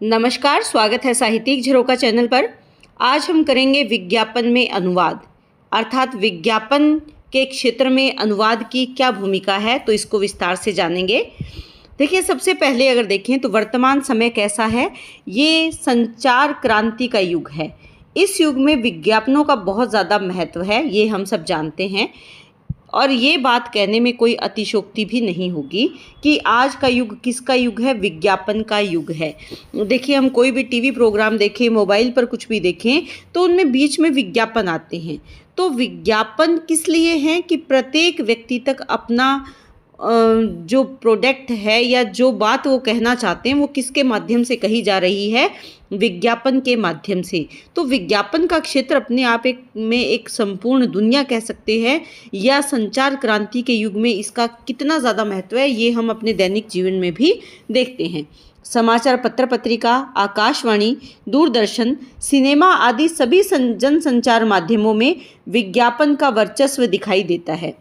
नमस्कार, स्वागत है साहित्यिक झरोका चैनल पर। आज हम करेंगे विज्ञापन में अनुवाद, अर्थात विज्ञापन के क्षेत्र में अनुवाद की क्या भूमिका है, तो इसको विस्तार से जानेंगे। देखिए, सबसे पहले अगर देखें तो वर्तमान समय कैसा है। ये संचार क्रांति का युग है। इस युग में विज्ञापनों का बहुत ज़्यादा महत्व है, ये हम सब जानते हैं। और ये बात कहने में कोई अतिशयोक्ति भी नहीं होगी कि आज का युग किसका युग है, विज्ञापन का युग है। देखिए, हम कोई भी टीवी प्रोग्राम देखें, मोबाइल पर कुछ भी देखें, तो उनमें बीच में विज्ञापन आते हैं। तो विज्ञापन किस लिए हैं कि प्रत्येक व्यक्ति तक अपना जो प्रोडक्ट है या जो बात वो कहना चाहते हैं वो किसके माध्यम से कही जा रही है, विज्ञापन के माध्यम से। तो विज्ञापन का क्षेत्र अपने आप में एक संपूर्ण दुनिया कह सकते हैं, या संचार क्रांति के युग में इसका कितना ज़्यादा महत्व है ये हम अपने दैनिक जीवन में भी देखते हैं। समाचार पत्र पत्रिका, आकाशवाणी, दूरदर्शन, सिनेमा आदि सभी जनसंचार माध्यमों में विज्ञापन का वर्चस्व दिखाई देता है।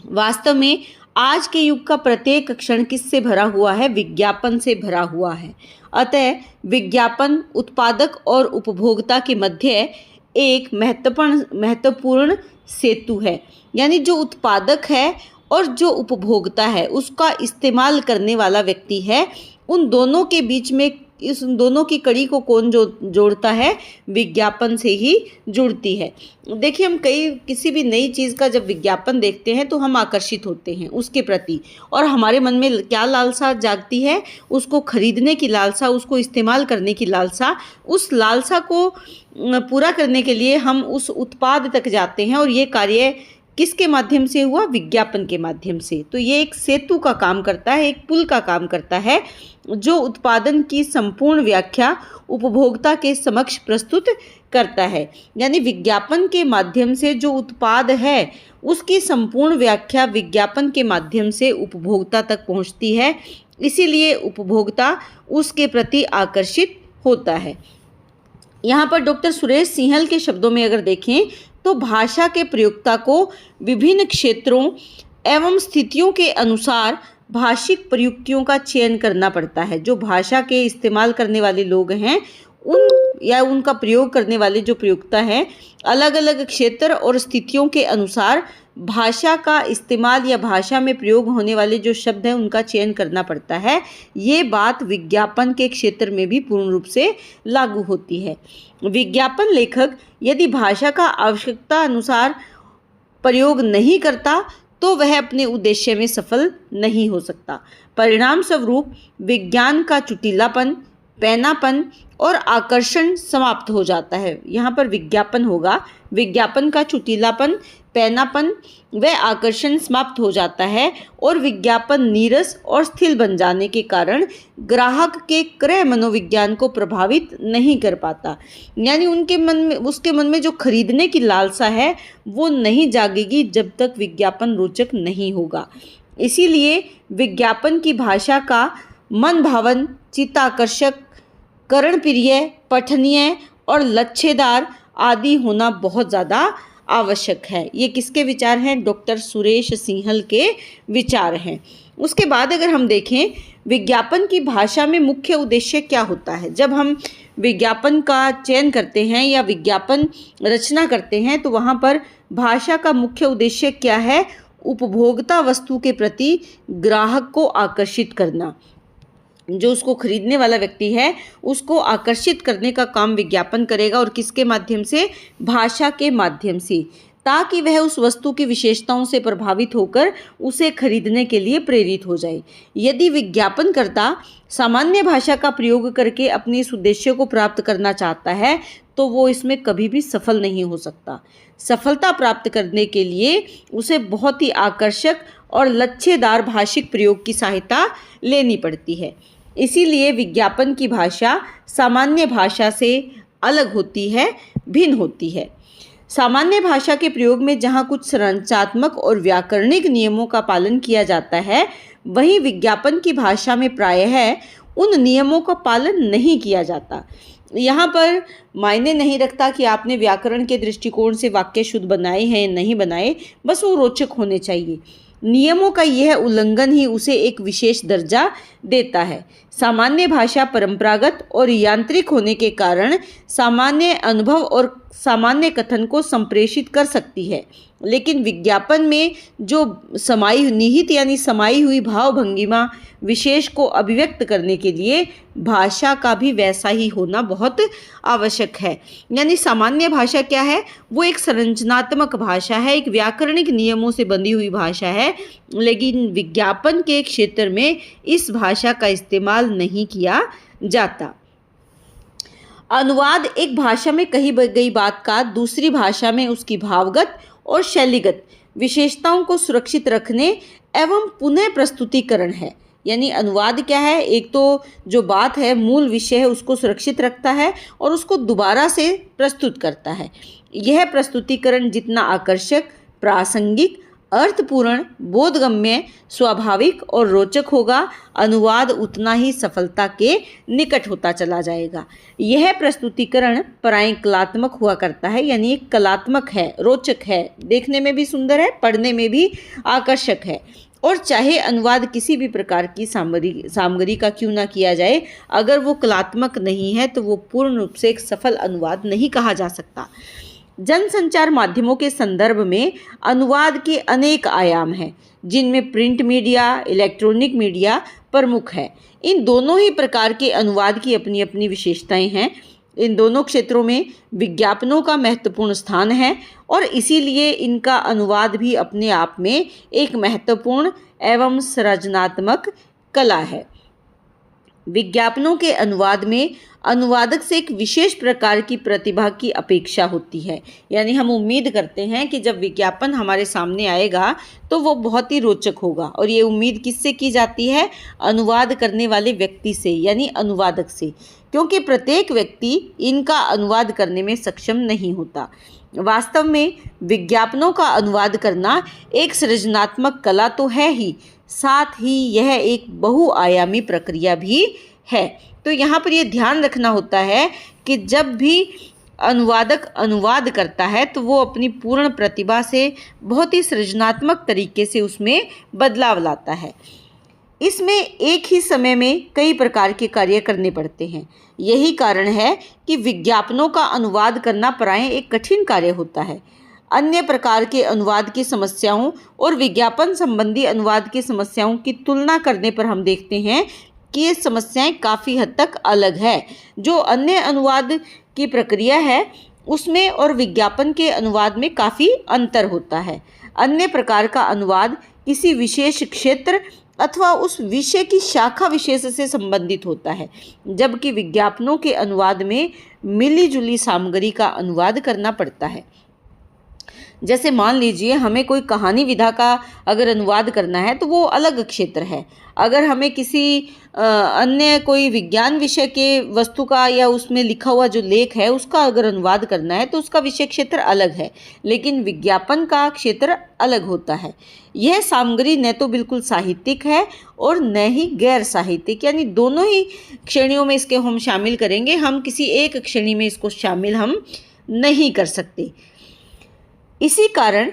वास्तव में आज के युग का प्रत्येक क्षण किससे भरा हुआ है, विज्ञापन से भरा हुआ है। अतः विज्ञापन उत्पादक और उपभोक्ता के मध्य एक महत्वपूर्ण सेतु है। यानी जो उत्पादक है और जो उपभोक्ता है, उसका इस्तेमाल करने वाला व्यक्ति है, उन दोनों के बीच में इस दोनों की कड़ी को कौन जोड़ता है, विज्ञापन से ही जुड़ती है। देखिए, हम किसी भी नई चीज़ का जब विज्ञापन देखते हैं तो हम आकर्षित होते हैं उसके प्रति, और हमारे मन में क्या लालसा जागती है, उसको खरीदने की लालसा, उसको इस्तेमाल करने की लालसा। उस लालसा को पूरा करने के लिए हम उस उत्पाद तक जाते हैं, और ये कार्य किसके माध्यम से हुआ, विज्ञापन के माध्यम से। तो ये एक सेतु का काम करता है, एक पुल का काम करता है, जो उत्पादन की संपूर्ण व्याख्या उपभोक्ता के समक्ष प्रस्तुत करता है। यानी विज्ञापन के माध्यम से जो उत्पाद है उसकी संपूर्ण व्याख्या विज्ञापन के माध्यम से उपभोक्ता तक पहुंचती है, इसीलिए उपभोक्ता उसके प्रति आकर्षित होता है। यहाँ पर डॉक्टर सुरेश सिंहल के शब्दों में अगर देखें तो भाषा के प्रयोक्ता को विभिन्न क्षेत्रों एवं स्थितियों के अनुसार भाषिक प्रयुक्तियों का चयन करना पड़ता है। जो भाषा के इस्तेमाल करने वाले लोग हैं उनका प्रयोग करने वाले जो प्रयोक्ता हैं, अलग अलग क्षेत्र और स्थितियों के अनुसार भाषा का इस्तेमाल या भाषा में प्रयोग होने वाले जो शब्द हैं उनका चयन करना पड़ता है। ये बात विज्ञापन के क्षेत्र में भी पूर्ण रूप से लागू होती है। विज्ञापन लेखक यदि भाषा का आवश्यकता अनुसार प्रयोग नहीं करता तो वह अपने उद्देश्य में सफल नहीं हो सकता। परिणाम स्वरूप विज्ञान का चुटीलापन, पैनापन और आकर्षण समाप्त हो जाता है। यहाँ पर विज्ञापन होगा, विज्ञापन का चुटीलापन, पैनापन व आकर्षण समाप्त हो जाता है, और विज्ञापन नीरस और स्थिर बन जाने के कारण ग्राहक के क्रय मनोविज्ञान को प्रभावित नहीं कर पाता। यानी उसके मन में जो खरीदने की लालसा है वो नहीं जागेगी जब तक विज्ञापन रोचक नहीं होगा। इसीलिए विज्ञापन की भाषा का मन भावन, चित्ताकर्षक, कर्णप्रिय, पठनीय और लच्छेदार आदि होना बहुत ज़्यादा आवश्यक है। ये किसके विचार हैं, डॉक्टर सुरेश सिंहल के विचार हैं। उसके बाद अगर हम देखें विज्ञापन की भाषा में मुख्य उद्देश्य क्या होता है। जब हम विज्ञापन का चयन करते हैं या विज्ञापन रचना करते हैं तो वहाँ पर भाषा का मुख्य उद्देश्य क्या है, उपभोक्ता वस्तु के प्रति ग्राहक को आकर्षित करना। जो उसको खरीदने वाला व्यक्ति है उसको आकर्षित करने का काम विज्ञापन करेगा, और किसके माध्यम से, भाषा के माध्यम से, ताकि वह उस वस्तु की विशेषताओं से प्रभावित होकर उसे खरीदने के लिए प्रेरित हो जाए। यदि विज्ञापनकर्ता सामान्य भाषा का प्रयोग करके अपने इस उद्देश्य को प्राप्त करना चाहता है तो वो इसमें कभी भी सफल नहीं हो सकता। सफलता प्राप्त करने के लिए उसे बहुत ही आकर्षक और लच्छेदार भाषिक प्रयोग की सहायता लेनी पड़ती है। इसीलिए विज्ञापन की भाषा सामान्य भाषा से अलग होती है, भिन्न होती है। सामान्य भाषा के प्रयोग में जहाँ कुछ संरचनात्मक और व्याकरणिक नियमों का पालन किया जाता है, वहीं विज्ञापन की भाषा में प्रायः उन नियमों का पालन नहीं किया जाता। यहाँ पर मायने नहीं रखता कि आपने व्याकरण के दृष्टिकोण से वाक्य शुद्ध बनाए हैं या नहीं बनाए, बस वो रोचक होने चाहिए। नियमों का यह उल्लंघन ही उसे एक विशेष दर्जा देता है। सामान्य भाषा परंपरागत और यांत्रिक होने के कारण सामान्य अनुभव और सामान्य कथन को संप्रेषित कर सकती है, लेकिन विज्ञापन में जो निहित यानी समाई हुई भाव भंगिमा विशेष को अभिव्यक्त करने के लिए भाषा का भी वैसा ही होना बहुत आवश्यक है। यानी सामान्य भाषा क्या है? वो एक संरचनात्मक भाषा है, एक व्याकरणिक नियमों से बंधी हुई भाषा है, लेकिन विज्ञापन के क्षेत्र में इस भाषा का इस्तेमाल नहीं किया जाता। अनुवाद एक भाषा में कही गई बात का दूसरी भाषा में उसकी भावगत और शैलीगत विशेषताओं को सुरक्षित रखने एवं पुनः प्रस्तुतिकरण है। यानी अनुवाद क्या है? एक तो जो बात है, मूल विषय है, उसको सुरक्षित रखता है और उसको दोबारा से प्रस्तुत करता है। यह प्रस्तुतिकरण जितना आकर्षक, प्रासंगिक, अर्थपूर्ण, बोधगम्य, स्वाभाविक और रोचक होगा, अनुवाद उतना ही सफलता के निकट होता चला जाएगा। यह प्रस्तुतिकरण प्रायः कलात्मक हुआ करता है, यानी एक कलात्मक है, रोचक है, देखने में भी सुंदर है, पढ़ने में भी आकर्षक है। और चाहे अनुवाद किसी भी प्रकार की सामग्री का क्यों ना किया जाए, अगर वो कलात्मक नहीं है तो वो पूर्ण रूप से एक सफल अनुवाद नहीं कहा जा सकता। जनसंचार माध्यमों के संदर्भ में अनुवाद के अनेक आयाम हैं, जिनमें प्रिंट मीडिया, इलेक्ट्रॉनिक मीडिया प्रमुख है। इन दोनों ही प्रकार के अनुवाद की अपनी अपनी विशेषताएं हैं। इन दोनों क्षेत्रों में विज्ञापनों का महत्वपूर्ण स्थान है और इसीलिए इनका अनुवाद भी अपने आप में एक महत्वपूर्ण एवं सृजनात्मक कला है। विज्ञापनों के अनुवाद में अनुवादक से एक विशेष प्रकार की प्रतिभा की अपेक्षा होती है। यानी हम उम्मीद करते हैं कि जब विज्ञापन हमारे सामने आएगा तो वो बहुत ही रोचक होगा, और ये उम्मीद किससे की जाती है? अनुवाद करने वाले व्यक्ति से, यानी अनुवादक से, क्योंकि प्रत्येक व्यक्ति इनका अनुवाद करने में सक्षम नहीं होता। वास्तव में विज्ञापनों का अनुवाद करना एक सृजनात्मक कला तो है ही, साथ ही यह एक बहुआयामी प्रक्रिया भी है। तो यहाँ पर यह ध्यान रखना होता है कि जब भी अनुवादक अनुवाद करता है तो वो अपनी पूर्ण प्रतिभा से बहुत ही सृजनात्मक तरीके से उसमें बदलाव लाता है। इसमें एक ही समय में कई प्रकार के कार्य करने पड़ते हैं। यही कारण है कि विज्ञापनों का अनुवाद करना प्रायः एक कठिन कार्य होता है। अन्य प्रकार के अनुवाद की समस्याओं और विज्ञापन संबंधी अनुवाद की समस्याओं की तुलना करने पर हम देखते हैं कि ये समस्याएं काफ़ी हद तक अलग है। जो अन्य अनुवाद की प्रक्रिया है उसमें और विज्ञापन के अनुवाद में काफ़ी अंतर होता है। अन्य प्रकार का अनुवाद किसी विशेष क्षेत्र अथवा उस विषय की शाखा विशेष से संबंधित होता है, जबकि विज्ञापनों के अनुवाद में मिली-जुली सामग्री का अनुवाद करना पड़ता है। जैसे मान लीजिए हमें कोई कहानी विधा का अगर अनुवाद करना है तो वो अलग क्षेत्र है। अगर हमें किसी अन्य कोई विज्ञान विषय के वस्तु का या उसमें लिखा हुआ जो लेख है उसका अगर अनुवाद करना है तो उसका विषय क्षेत्र अलग है, लेकिन विज्ञापन का क्षेत्र अलग होता है। यह सामग्री न तो बिल्कुल साहित्यिक है और न ही गैर साहित्यिक, यानी दोनों ही श्रेणियों में इसके हम शामिल करेंगे। हम किसी एक श्रेणी में इसको शामिल हम नहीं कर सकते। इसी कारण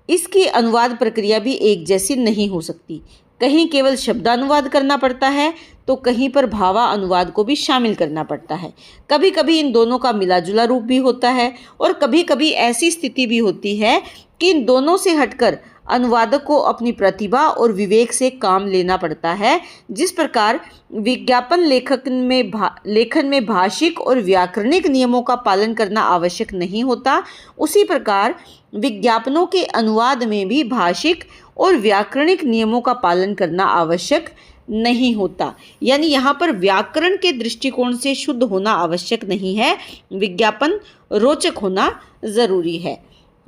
इसकी अनुवाद प्रक्रिया भी एक जैसी नहीं हो सकती। कहीं केवल शब्दानुवाद करना पड़ता है तो कहीं पर भावा अनुवाद को भी शामिल करना पड़ता है। कभी कभी इन दोनों का मिला जुला रूप भी होता है और कभी कभी ऐसी स्थिति भी होती है कि इन दोनों से हटकर अनुवादक को अपनी प्रतिभा और विवेक से काम लेना पड़ता है। जिस प्रकार विज्ञापन लेखन में भाषिक और व्याकरणिक नियमों का पालन करना आवश्यक नहीं होता, उसी प्रकार विज्ञापनों के अनुवाद में भी भाषिक और व्याकरणिक नियमों का पालन करना आवश्यक नहीं होता। यानी यहाँ पर व्याकरण के दृष्टिकोण से शुद्ध होना आवश्यक नहीं है, विज्ञापन रोचक होना ज़रूरी है।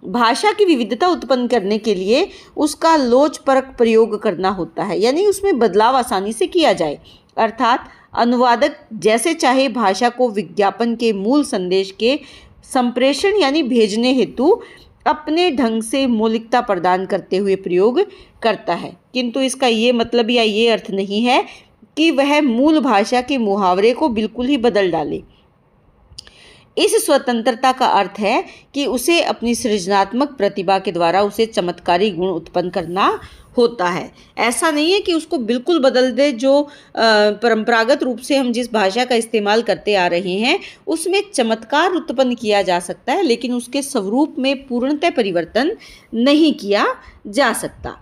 भाषा की विविधता उत्पन्न करने के लिए उसका लोचपरक प्रयोग करना होता है, यानी उसमें बदलाव आसानी से किया जाए। अर्थात अनुवादक जैसे चाहे भाषा को विज्ञापन के मूल संदेश के संप्रेषण यानी भेजने हेतु अपने ढंग से मौलिकता प्रदान करते हुए प्रयोग करता है, किंतु इसका ये मतलब या ये अर्थ नहीं है कि वह मूल भाषा के मुहावरे को बिल्कुल ही बदल डाले। इस स्वतंत्रता का अर्थ है कि उसे अपनी सृजनात्मक प्रतिभा के द्वारा उसे चमत्कारी गुण उत्पन्न करना होता है। ऐसा नहीं है कि उसको बिल्कुल बदल दे। जो परंपरागत रूप से हम जिस भाषा का इस्तेमाल करते आ रहे हैं उसमें चमत्कार उत्पन्न किया जा सकता है, लेकिन उसके स्वरूप में पूर्णतः परिवर्तन नहीं किया जा सकता।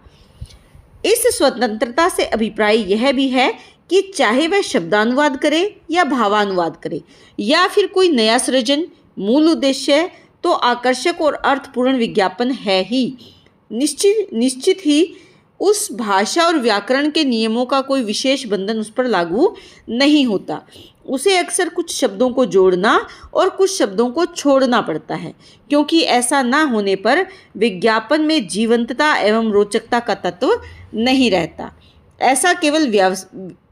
इस स्वतंत्रता से अभिप्राय यह भी है कि चाहे वह शब्दानुवाद करे या भावानुवाद करे या फिर कोई नया सृजन, मूल उद्देश्य है तो आकर्षक और अर्थपूर्ण विज्ञापन है ही। निश्चित ही उस भाषा और व्याकरण के नियमों का कोई विशेष बंधन उस पर लागू नहीं होता। उसे अक्सर कुछ शब्दों को जोड़ना और कुछ शब्दों को छोड़ना पड़ता है, क्योंकि ऐसा ना होने पर विज्ञापन में जीवंतता एवं रोचकता का तत्व नहीं रहता। ऐसा केवल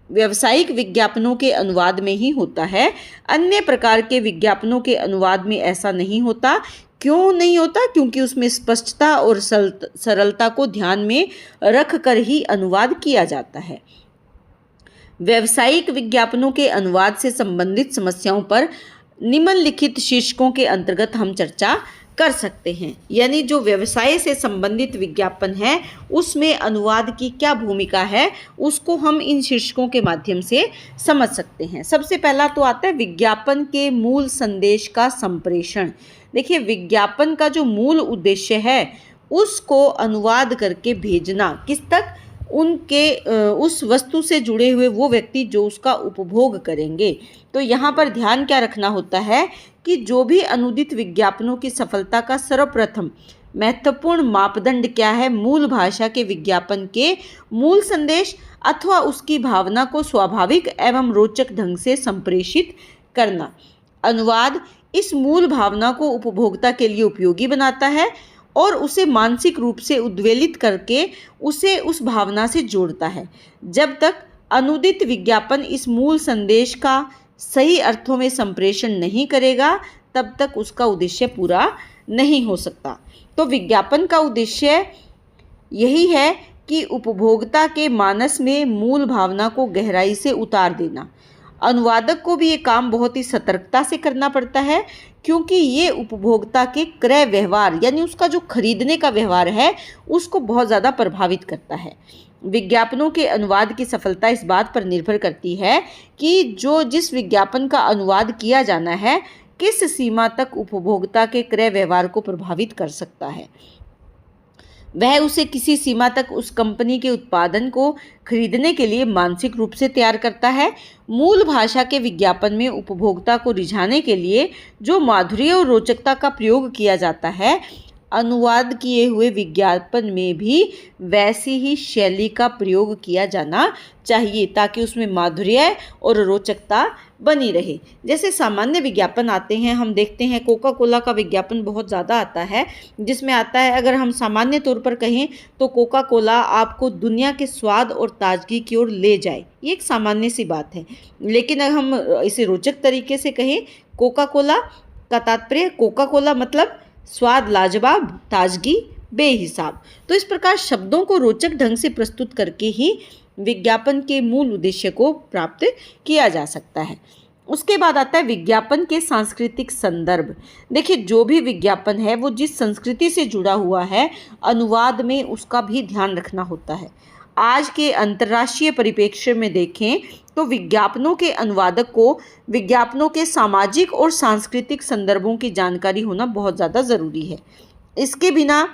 व्यावसायिक विज्ञापनों के अनुवाद में ही होता है। अन्य प्रकार के विज्ञापनों के अनुवाद में ऐसा नहीं होता। क्यों नहीं होता? क्योंकि उसमें स्पष्टता और सरलता को ध्यान में रख कर ही अनुवाद किया जाता है। व्यावसायिक विज्ञापनों के अनुवाद से संबंधित समस्याओं पर निम्नलिखित शीर्षकों के अंतर्गत हम चर्चा कर सकते हैं। यानी जो व्यवसाय से संबंधित विज्ञापन है उसमें अनुवाद की क्या भूमिका है उसको हम इन शीर्षकों के माध्यम से समझ सकते हैं। सबसे पहला तो आता है विज्ञापन के मूल संदेश का संप्रेषण। देखिए, विज्ञापन का जो मूल उद्देश्य है उसको अनुवाद करके भेजना किस तक? उस वस्तु से जुड़े हुए वो व्यक्ति जो उसका उपभोग करेंगे। तो यहाँ पर ध्यान क्या रखना होता है कि जो भी अनुदित विज्ञापनों की सफलता का सर्वप्रथम महत्वपूर्ण मापदंड क्या है? मूल भाषा के विज्ञापन के मूल संदेश अथवा उसकी भावना को स्वाभाविक एवं रोचक ढंग से संप्रेषित करना। अनुवाद इस मूल भावना को उपभोक्ता के लिए उपयोगी बनाता है और उसे मानसिक रूप से उद्वेलित करके उसे उस भावना से जोड़ता है। जब तक अनुदित विज्ञापन इस मूल संदेश का सही अर्थों में संप्रेषण नहीं करेगा तब तक उसका उद्देश्य पूरा नहीं हो सकता। तो विज्ञापन का उद्देश्य यही है कि उपभोक्ता के मानस में मूल भावना को गहराई से उतार देना। अनुवादक को भी ये काम बहुत ही सतर्कता से करना पड़ता है, क्योंकि ये उपभोक्ता के क्रय व्यवहार यानी उसका जो खरीदने का व्यवहार है उसको बहुत ज़्यादा प्रभावित करता है। विज्ञापनों के अनुवाद की सफलता इस बात पर निर्भर करती है कि जिस विज्ञापन का अनुवाद किया जाना है किस सीमा तक उपभोक्ता के क्रय व्यवहार को प्रभावित कर सकता है। वह उसे किसी सीमा तक उस कंपनी के उत्पादन को खरीदने के लिए मानसिक रूप से तैयार करता है। मूल भाषा के विज्ञापन में उपभोक्ता को रिझाने के लिए जो माधुर्य और रोचकता का प्रयोग किया जाता है, अनुवाद किए हुए विज्ञापन में भी वैसी ही शैली का प्रयोग किया जाना चाहिए ताकि उसमें माधुर्य और रोचकता बनी रहे। जैसे सामान्य विज्ञापन आते हैं, हम देखते हैं कोका कोला का विज्ञापन बहुत ज़्यादा आता है, जिसमें आता है, अगर हम सामान्य तौर पर कहें तो कोका कोला आपको दुनिया के स्वाद और ताजगी की ओर ले जाए। ये एक सामान्य सी बात है। लेकिन अगर हम इसे रोचक तरीके से कहें, कोका कोला का तात्पर्य कोका कोला मतलब स्वाद लाजवाब, ताजगी बेहिसाब। तो इस प्रकार शब्दों को रोचक ढंग से प्रस्तुत करके ही विज्ञापन के मूल उद्देश्य को प्राप्त किया जा सकता है। उसके बाद आता है विज्ञापन के सांस्कृतिक संदर्भ। देखिए, जो भी विज्ञापन है वो जिस संस्कृति से जुड़ा हुआ है, अनुवाद में उसका भी ध्यान रखना होता है। आज के अंतर्राष्ट्रीय परिप्रेक्ष्य में देखें तो विज्ञापनों के अनुवादक को विज्ञापनों के सामाजिक और सांस्कृतिक संदर्भों की जानकारी होना बहुत ज़्यादा ज़रूरी है। इसके बिना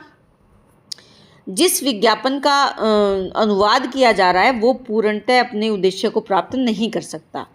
जिस विज्ञापन का अनुवाद किया जा रहा है वो पूर्णतः अपने उद्देश्य को प्राप्त नहीं कर सकता।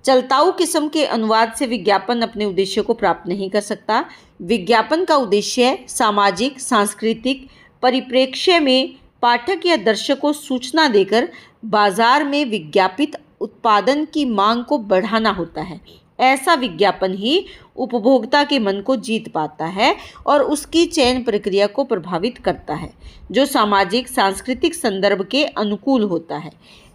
चलताऊ किस्म के अनुवाद से विज्ञापन अपने उद्देश्य को प्राप्त नहीं कर सकता। विज्ञापन का उद्देश्य सामाजिक सांस्कृतिक परिप्रेक्ष्य में पाठक या दर्शक को सूचना देकर बाजार में विज्ञापित उत्पादन की मांग को बढ़ाना होता है। ऐसा विज्ञापन ही उपभोक्ता के मन को जीत पाता है और उसकी चयन प्रक्रिया को प्रभावित करता है, जो सामाजिक सांस्कृतिक संदर्भ के अनुकूल होता है।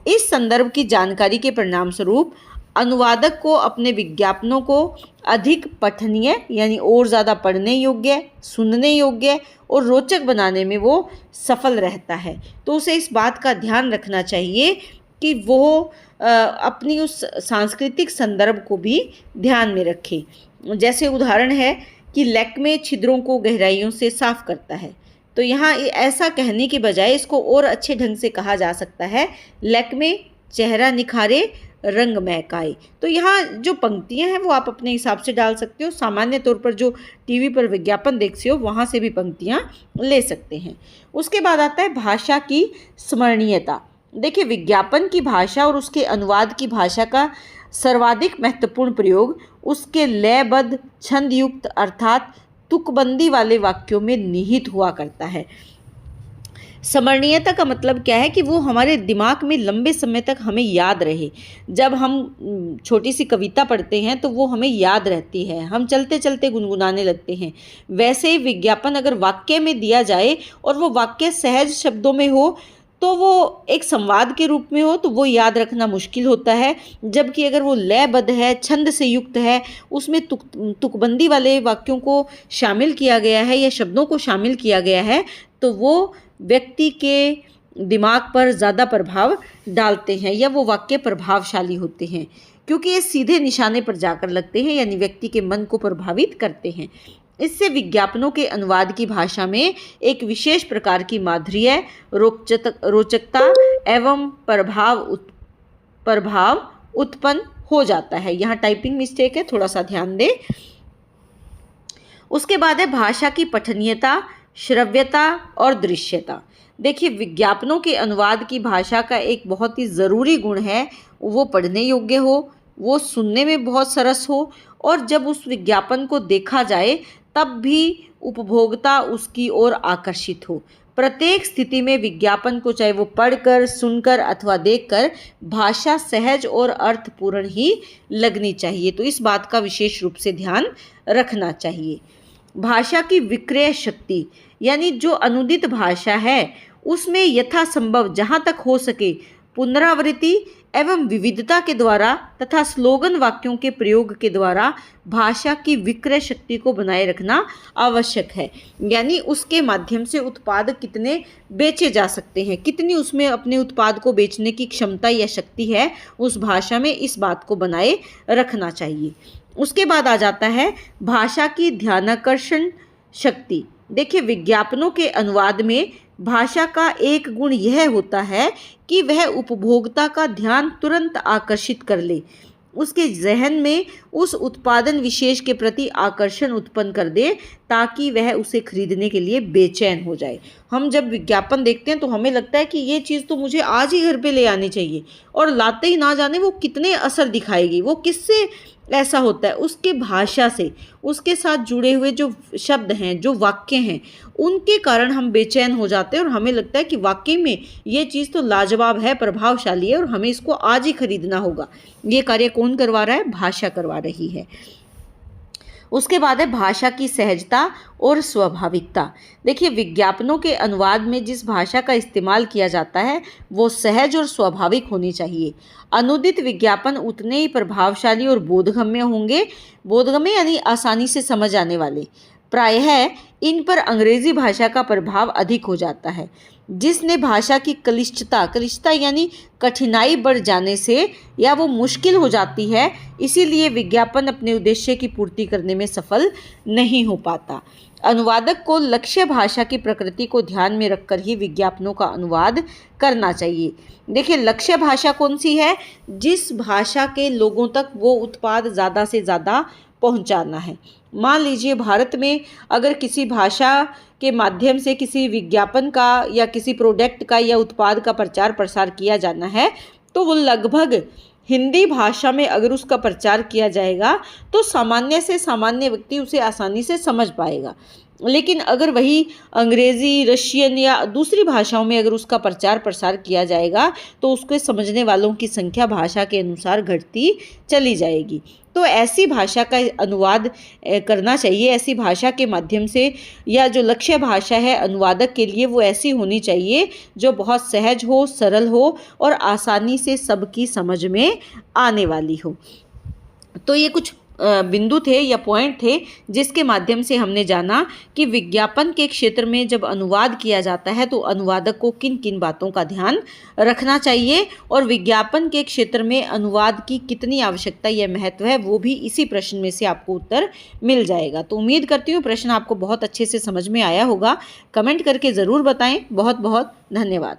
इस संदर्भ की जानकारी के परिणाम स्वरूप अनुवादक को अपने विज्ञापनों को अधिक पठनीय यानी और ज़्यादा पढ़ने योग्य, सुनने योग्य और रोचक बनाने में वो सफल रहता है। तो उसे इस बात का ध्यान रखना चाहिए कि वो अपनी उस सांस्कृतिक संदर्भ को भी ध्यान में रखें। जैसे उदाहरण है कि लैक्मे छिद्रों को गहराइयों से साफ करता है, तो यहाँ ऐसा कहने के बजाय इसको और अच्छे ढंग से कहा जा सकता है, लैक्मे चेहरा निखारे रंग महकाए। तो यहाँ जो पंक्तियाँ हैं वो आप अपने हिसाब से डाल सकते हो। सामान्य तौर पर जो टीवी पर विज्ञापन देखते हो वहाँ से भी पंक्तियाँ ले सकते हैं। उसके बाद आता है भाषा की स्मरणीयता। देखिए, विज्ञापन की भाषा और उसके अनुवाद की भाषा का सर्वाधिक महत्वपूर्ण प्रयोग उसके लयबद्ध छंदयुक्त अर्थात तुकबंदी वाले वाक्यों में निहित हुआ करता है। स्मरणीयता का मतलब क्या है कि वो हमारे दिमाग में लंबे समय तक हमें याद रहे। जब हम छोटी सी कविता पढ़ते हैं तो वो हमें याद रहती है, हम चलते चलते गुनगुनाने लगते हैं। वैसे ही विज्ञापन अगर वाक्य में दिया जाए और वो वाक्य सहज शब्दों में हो, तो वो एक संवाद के रूप में हो, तो वो याद रखना मुश्किल होता है। जबकि अगर वो लयबद्ध है, छंद से युक्त है, उसमें तुकबंदी वाले वाक्यों को शामिल किया गया है या शब्दों को शामिल किया गया है, तो वो व्यक्ति के दिमाग पर ज़्यादा प्रभाव डालते हैं या वो वाक्य प्रभावशाली होते हैं, क्योंकि ये सीधे निशाने पर जाकर लगते हैं, यानी व्यक्ति के मन को प्रभावित करते हैं। इससे विज्ञापनों के अनुवाद की भाषा में एक विशेष प्रकार की माधुर्य, रोचकता एवं प्रभाव उत्पन्न हो जाता है। यहाँ टाइपिंग मिस्टेक है, थोड़ा सा ध्यान दें। उसके बाद है भाषा की पठनीयता, श्रव्यता और दृश्यता। देखिए, विज्ञापनों के अनुवाद की भाषा का एक बहुत ही ज़रूरी गुण है, वो पढ़ने योग्य हो, वो सुनने में बहुत सरस हो, और जब उस विज्ञापन को देखा जाए तब भी उपभोक्ता उसकी ओर आकर्षित हो। प्रत्येक स्थिति में विज्ञापन को, चाहे वो पढ़कर, सुनकर अथवा देखकर, भाषा सहज और अर्थपूर्ण ही लगनी चाहिए। तो इस बात का विशेष रूप से ध्यान रखना चाहिए। भाषा की विक्रय शक्ति, यानी जो अनुदित भाषा है उसमें यथासंभव जहाँ तक हो सके पुनरावृत्ति एवं विविधता के द्वारा तथा स्लोगन वाक्यों के प्रयोग के द्वारा भाषा की विक्रय शक्ति को बनाए रखना आवश्यक है। यानी उसके माध्यम से उत्पाद कितने बेचे जा सकते हैं, कितनी उसमें अपने उत्पाद को बेचने की क्षमता या शक्ति है, उस भाषा में इस बात को बनाए रखना चाहिए। उसके बाद आ जाता है भाषा की ध्यानाकर्षण शक्ति। देखिए, विज्ञापनों के अनुवाद में भाषा का एक गुण यह होता है कि वह उपभोक्ता का ध्यान तुरंत आकर्षित कर ले, उसके जहन में उस उत्पादन विशेष के प्रति आकर्षण उत्पन्न कर दे, ताकि वह उसे खरीदने के लिए बेचैन हो जाए। हम जब विज्ञापन देखते हैं तो हमें लगता है कि ये चीज़ तो मुझे आज ही घर पे ले आनी चाहिए, और लाते ही ना जाने वो कितने असर दिखाएगी। वो किससे ऐसा होता है? उसके भाषा से, उसके साथ जुड़े हुए जो शब्द हैं, जो वाक्य हैं, उनके कारण हम बेचैन हो जाते हैं और हमें लगता है कि वाकई में ये चीज़ तो लाजवाब है, प्रभावशाली है और हमें इसको आज ही खरीदना होगा। ये कार्य कौन करवा रहा है? भाषा करवा रही है। उसके बाद है भाषा की सहजता और स्वाभाविकता। देखिए, विज्ञापनों के अनुवाद में जिस भाषा का इस्तेमाल किया जाता है वो सहज और स्वाभाविक होनी चाहिए। अनुदित विज्ञापन उतने ही प्रभावशाली और बोधगम्य होंगे। बोधगम्य यानी आसानी से समझ आने वाले। प्रायः इन पर अंग्रेजी भाषा का प्रभाव अधिक हो जाता है, जिसने भाषा की क्लिष्टता यानी कठिनाई बढ़ जाने से या वो मुश्किल हो जाती है, इसीलिए विज्ञापन अपने उद्देश्य की पूर्ति करने में सफल नहीं हो पाता। अनुवादक को लक्ष्य भाषा की प्रकृति को ध्यान में रखकर ही विज्ञापनों का अनुवाद करना चाहिए। देखिए, लक्ष्य भाषा कौन सी है? जिस भाषा के लोगों तक वो उत्पाद ज़्यादा से ज़्यादा पहुंचाना है। मान लीजिए, भारत में अगर किसी भाषा के माध्यम से किसी विज्ञापन का या किसी प्रोडक्ट का या उत्पाद का प्रचार प्रसार किया जाना है, तो वो लगभग हिंदी भाषा में अगर उसका प्रचार किया जाएगा तो सामान्य से सामान्य व्यक्ति उसे आसानी से समझ पाएगा। लेकिन अगर वही अंग्रेज़ी, रशियन या दूसरी भाषाओं में अगर उसका प्रचार प्रसार किया जाएगा तो उसको समझने वालों की संख्या भाषा के अनुसार घटती चली जाएगी। तो ऐसी भाषा का अनुवाद करना चाहिए। ऐसी भाषा के माध्यम से, या जो लक्ष्य भाषा है अनुवादक के लिए, वो ऐसी होनी चाहिए जो बहुत सहज हो, सरल हो और आसानी से सबकी समझ में आने वाली हो। तो ये कुछ बिंदु थे या पॉइंट थे जिसके माध्यम से हमने जाना कि विज्ञापन के क्षेत्र में जब अनुवाद किया जाता है तो अनुवादक को किन किन बातों का ध्यान रखना चाहिए और विज्ञापन के क्षेत्र में अनुवाद की कितनी आवश्यकता या महत्व है, वो भी इसी प्रश्न में से आपको उत्तर मिल जाएगा। तो उम्मीद करती हूँ प्रश्न आपको बहुत अच्छे से समझ में आया होगा। कमेंट करके ज़रूर बताएं। बहुत बहुत धन्यवाद।